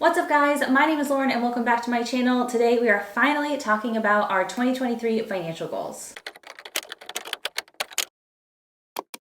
What's up guys, my name is Lauren and welcome back to my channel. Today we are finally talking about our 2023 financial goals.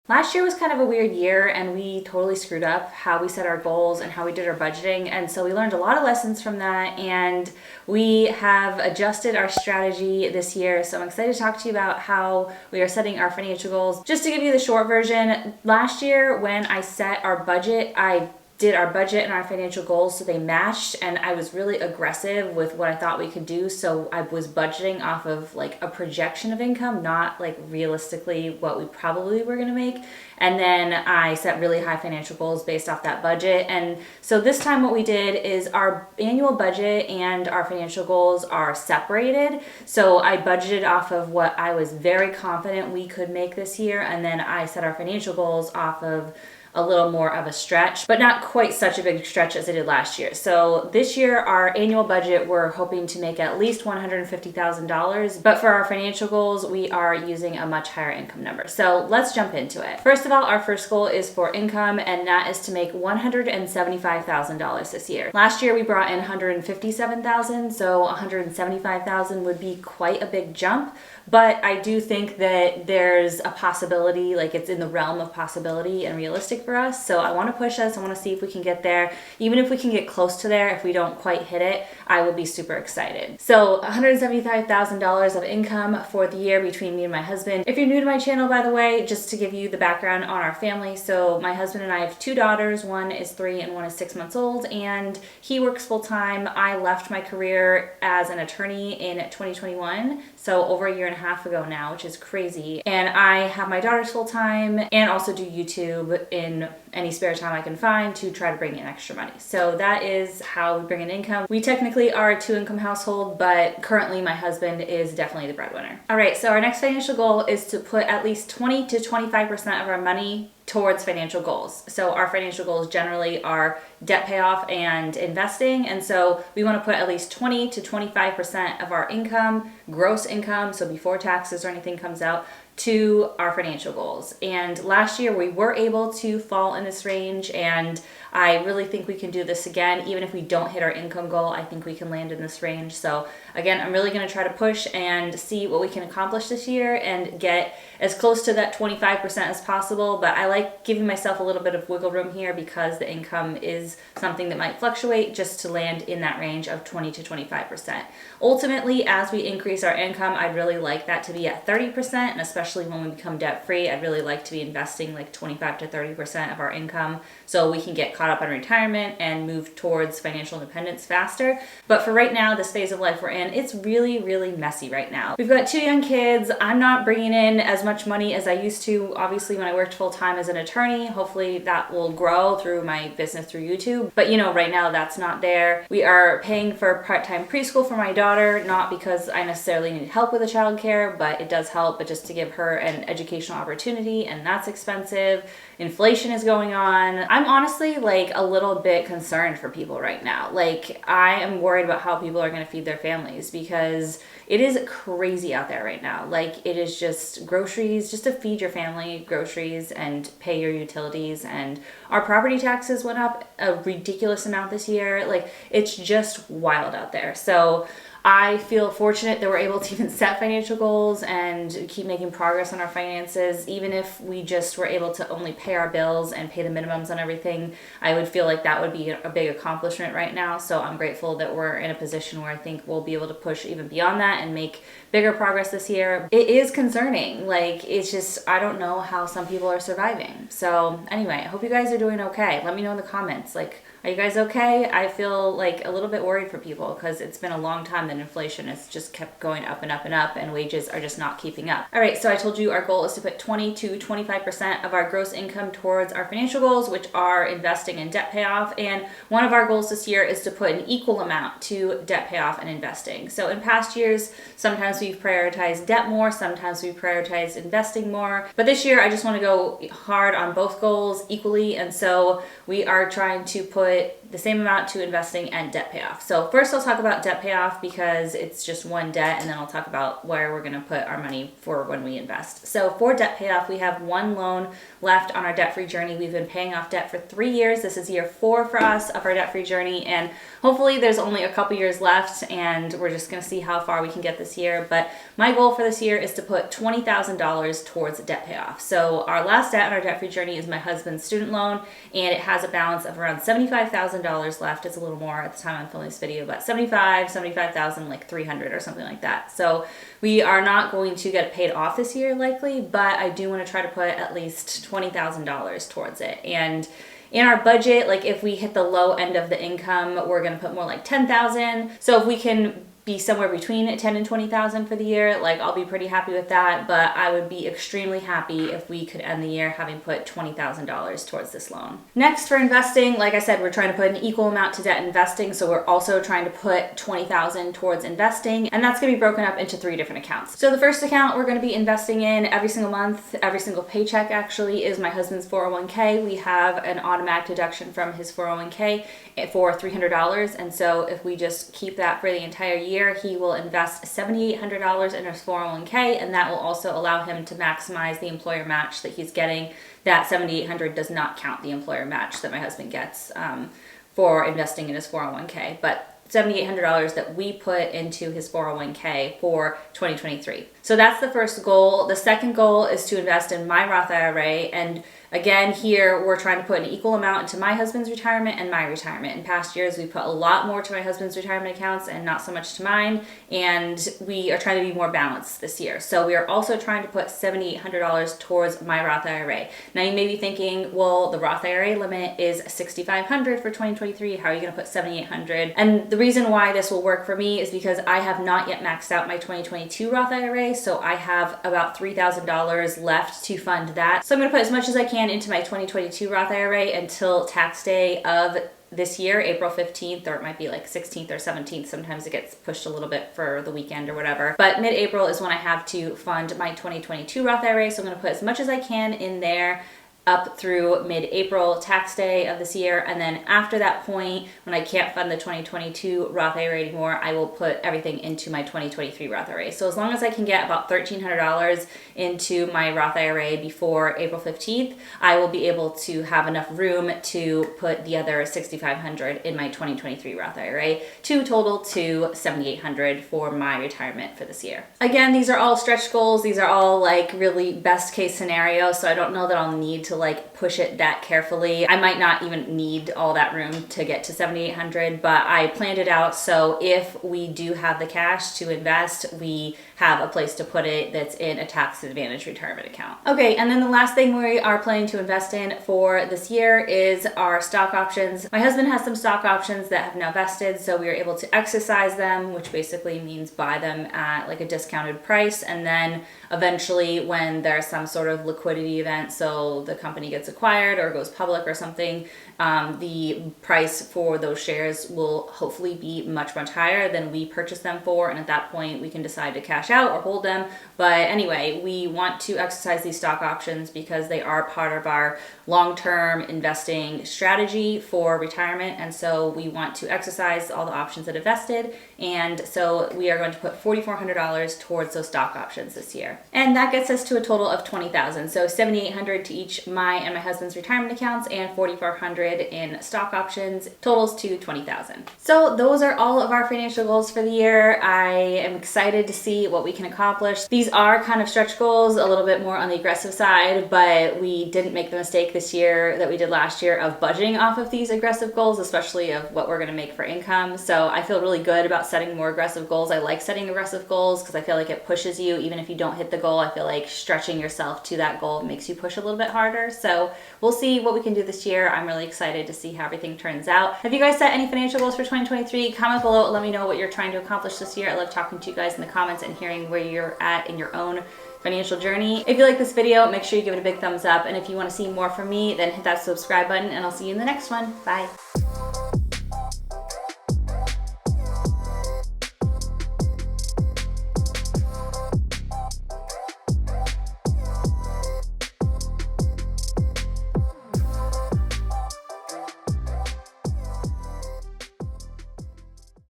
Last year was kind of a weird year and we totally screwed up how we set our goals and how we did our budgeting, and so we learned a lot of lessons from that and we have adjusted our strategy this year. So I'm excited to talk to you about how we are setting our financial goals. Just to give you the short version, last year when I set our budget, I did our budget and our financial goals so they matched, and I was really aggressive with what I thought we could do. So I was budgeting off of like a projection of income, not like realistically what we probably were gonna make. And then I set really high financial goals based off that budget. And so this time what we did is our annual budget and our financial goals are separated. So I budgeted off of what I was very confident we could make this year, and then I set our financial goals off of a little more of a stretch, but not quite such a big stretch as I did last year. So this year, our annual budget, we're hoping to make at least $150,000, but for our financial goals, we are using a much higher income number. So let's jump into it. First of all, our first goal is for income, and that is to make $175,000 this year. Last year, we brought in $157,000, so $175,000 would be quite a big jump. But I do think that there's a possibility, like it's in the realm of possibility and realistic for us. So I want to push us. I want to see if we can get there. Even if we can get close to there, if we don't quite hit it, I will be super excited. So $175,000 of income for the year between me and my husband. If you're new to my channel, by the way, just to give you the background on our family. So my husband and I have two daughters. One is 3 and one is 6 months old, and he works full time. I left my career as an attorney in 2021. So over a year and a half ago now, which is crazy. And I have my daughters full time and also do YouTube in any spare time I can find to try to bring in extra money. So that is how we bring in income. We technically are a 2-income household, but currently my husband is definitely the breadwinner. All right, so our next financial goal is to put at least 20 to 25% of our money towards financial goals. So our financial goals generally are debt payoff and investing. And so we want to put at least 20 to 25% of our income, gross income, so before taxes or anything comes out, to our financial goals. And last year we were able to fall in this range, and I really think we can do this again. Even if we don't hit our income goal, I think we can land in this range. So again, I'm really going to try to push and see what we can accomplish this year and get as close to that 25% as possible. But I like giving myself a little bit of wiggle room here because the income is something that might fluctuate, just to land in that range of 20 to 25%. Ultimately, as we increase our income, I'd really like that to be at 30%, and especially when we become debt free, I'd really like to be investing like 25 to 30% of our income so we can get caught up in retirement and move towards financial independence faster. But for right now, this phase of life we're in, it's really, really messy right now. We've got 2 young kids. I'm not bringing in as much money as I used to, obviously, when I worked full time as an attorney. Hopefully that will grow through my business through YouTube. But you know, right now that's not there. We are paying for part-time preschool for my daughter, not because I necessarily need help with the childcare, but it does help, but just to give her an educational opportunity, and that's expensive. Inflation is going on. I'm honestly like a little bit concerned for people right now. Like, I am worried about how people are going to feed their families because it is crazy out there right now. Like, it is just groceries, just to feed your family, groceries and pay your utilities. And our property taxes went up a ridiculous amount this year. Like, it's just wild out there. So I feel fortunate that we're able to even set financial goals and keep making progress on our finances. Even if we just were able to only pay our bills and pay the minimums on everything, I would feel like that would be a big accomplishment right now. So I'm grateful that we're in a position where I think we'll be able to push even beyond that and make bigger progress this year. It is concerning. Like, it's just, I don't know how some people are surviving. So anyway, I hope you guys are doing okay. Let me know in the comments. Like, are you guys okay? I feel like a little bit worried for people because it's been a long time that inflation has just kept going up and up and up, and wages are just not keeping up. All right, so I told you our goal is to put 20 to 25% of our gross income towards our financial goals, which are investing and debt payoff. And one of our goals this year is to put an equal amount to debt payoff and investing. So in past years, sometimes we've prioritized debt more, sometimes we've prioritized investing more. But this year, I just want to go hard on both goals equally. And so we are trying to put the same amount to investing and debt payoff. So first I'll talk about debt payoff because it's just one debt, and then I'll talk about where we're gonna put our money for when we invest. So for debt payoff, we have one loan left on our debt-free journey. We've been paying off debt for 3 years. This is year 4 for us of our debt-free journey, and hopefully there's only a couple years left, and we're just gonna see how far we can get this year. But my goal for this year is to put $20,000 towards debt payoff. So our last debt on our debt-free journey is my husband's student loan, and it has a balance of around $75,000 left. It's a little more at the time I'm filming this video, but 75,000, like 300 or something like that. So we are not going to get it paid off this year likely, but I do want to try to put at least $20,000 towards it. And in our budget, like if we hit the low end of the income, we're going to put more like 10,000. So if we can be somewhere between 10 and 20,000 for the year, like I'll be pretty happy with that, but I would be extremely happy if we could end the year having put $20,000 towards this loan. Next, for investing, like I said, we're trying to put an equal amount to debt investing, so we're also trying to put $20,000 towards investing, and that's going to be broken up into 3 different accounts. So the first account we're going to be investing in every single month, every single paycheck actually, is my husband's 401k. We have an automatic deduction from his 401k for $300, and so if we just keep that for the entire year, he will invest $7,800 in his 401k, and that will also allow him to maximize the employer match that he's getting. That $7,800 does not count the employer match that my husband gets for investing in his 401k, but $7,800 that we put into his 401k for 2023. So that's the first goal. The second goal is to invest in my Roth IRA, and again, here we're trying to put an equal amount into my husband's retirement and my retirement. In past years, we put a lot more to my husband's retirement accounts and not so much to mine, and we are trying to be more balanced this year. So we are also trying to put $7,800 towards my Roth IRA. Now you may be thinking, well, the Roth IRA limit is $6,500 for 2023. How are you going to put $7,800? And the reason why this will work for me is because I have not yet maxed out my 2022 Roth IRA, so I have about $3,000 left to fund that. So I'm going to put as much as I can into my 2022 Roth IRA until tax day of this year, April 15th, or it might be like 16th or 17th. Sometimes it gets pushed a little bit for the weekend or whatever. But mid-April is when I have to fund my 2022 Roth IRA, so I'm going to put as much as I can in there up through mid-April, tax day of this year, and then after that point, when I can't fund the 2022 Roth IRA anymore, I will put everything into my 2023 Roth IRA. So as long as I can get about $1,300 into my Roth IRA before April 15th, I will be able to have enough room to put the other $6,500 in my 2023 Roth IRA to total to $7,800 for my retirement for this year. Again, these are all stretch goals. These are all like really best case scenarios, so I don't know that I'll need to like push it that carefully. I might not even need all that room to get to $7,800, but I planned it out so if we do have the cash to invest, we have a place to put it that's in a tax advantage retirement account. Okay, and then the last thing we are planning to invest in for this year is our stock options. My husband has some stock options that have now vested, so we are able to exercise them, which basically means buy them at like a discounted price, and then eventually when there's some sort of liquidity event, so the company gets acquired or goes public or something, the price for those shares will hopefully be much, much higher than we purchased them for, and at that point we can decide to cash out or hold them. But anyway, we want to exercise these stock options because they are part of our long-term investing strategy for retirement, and so we want to exercise all the options that have vested, and so we are going to put $4,400 towards those stock options this year. And that gets us to a total of $20,000. So $7,800 to each my and my husband's retirement accounts and $4,400 in stock options, totals to $20,000. So those are all of our financial goals for the year. I am excited to see what we can accomplish. These are kind of stretch goals, a little bit more on the aggressive side, but we didn't make the mistake this year that we did last year of budgeting off of these aggressive goals, especially of what we're going to make for income. So I feel really good about setting more aggressive goals. I like setting aggressive goals because I feel like it pushes you. Even if you don't hit the goal, I feel like stretching yourself to that goal makes you push a little bit harder. So we'll see what we can do this year. I'm really excited to see how everything turns out. Have you guys set any financial goals for 2023? Comment below and let me know what you're trying to accomplish this year. I love talking to you guys in the comments and hearing where you're at in your own financial journey. If you like this video, make sure you give it a big thumbs up. And if you want to see more from me, then hit that subscribe button and I'll see you in the next one. Bye.